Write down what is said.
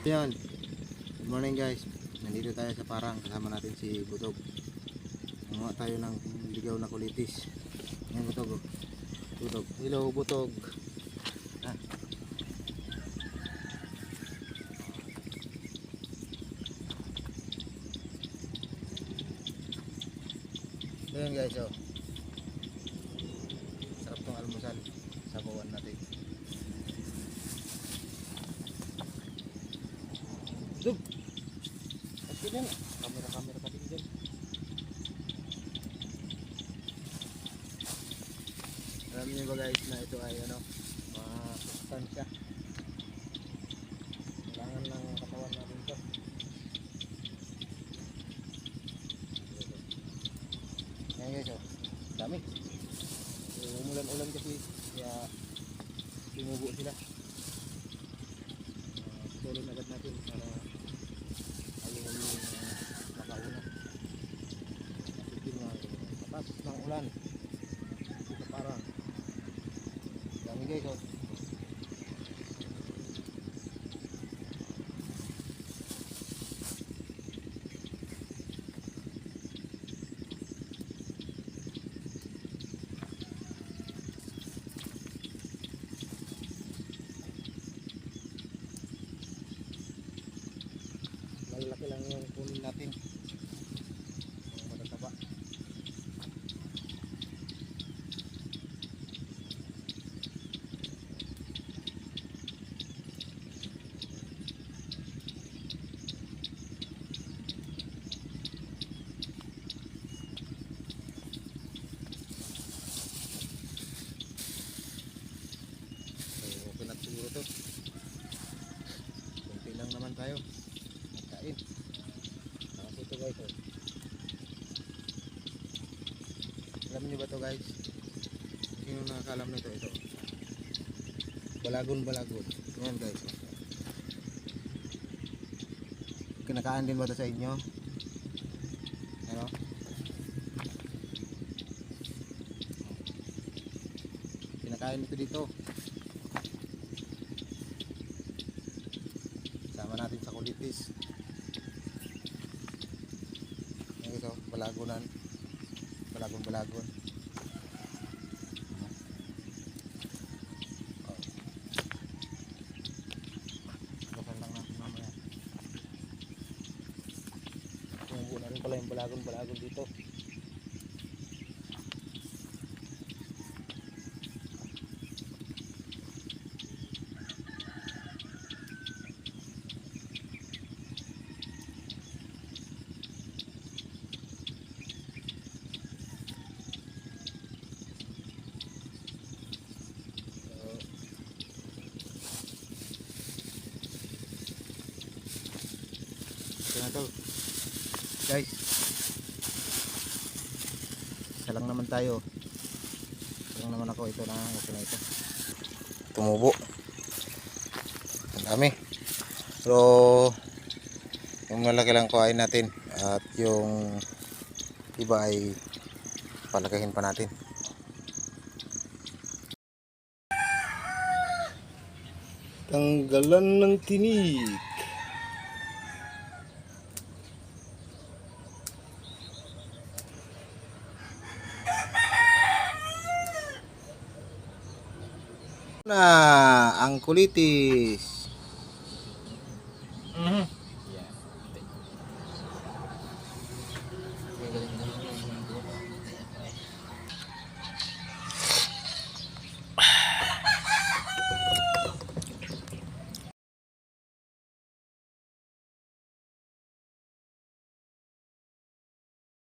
Yan. Good morning guys. Nandito tayo sa parang kasama natin si Butog. Nanguha tayo ng ligaw na kulitis. Yan Butog. Oh. Butog. Hello Butog. Ah. Ayan guys, oh. Sarap tong almusal. Sabawan natin. Dug. At yan. Kamera pa din dyan. Alam niyo ba guys na ito ay masustansya. Kailangan ng katawan natin ito. Ayan guys, oh. Dami. Umulan-ulan kasi kaya tumubo sila. Tulong agad natin para ayaw yung makauna. Kasi matapos ng ulan dito parang dami guys, oh. Malaki lang yung kunin natin. Matataba. So, okay na siguro to. Kunti lang naman tayo. Kain. Tapos ito guys, oh. Alam niyo ba to guys? Sino nakakalam nito? Ito. Balagon. Ayan guys. Kinakaan din ba ito sa inyo? Ano? Kinakain ito dito. Sama natin sa kulitis. Ito, balagon. Buksan lang natin mamaya. Tumubo na rin pala yung balagon dito. Ito na to guys, isa lang naman tayo, isa lang naman ako. Ito na, okay na ito, tumubo ang dami, pero yung malaki lang kuhain natin at yung iba ay palagahin pa natin. Tanggalan ng tinik. Na ang kulitis.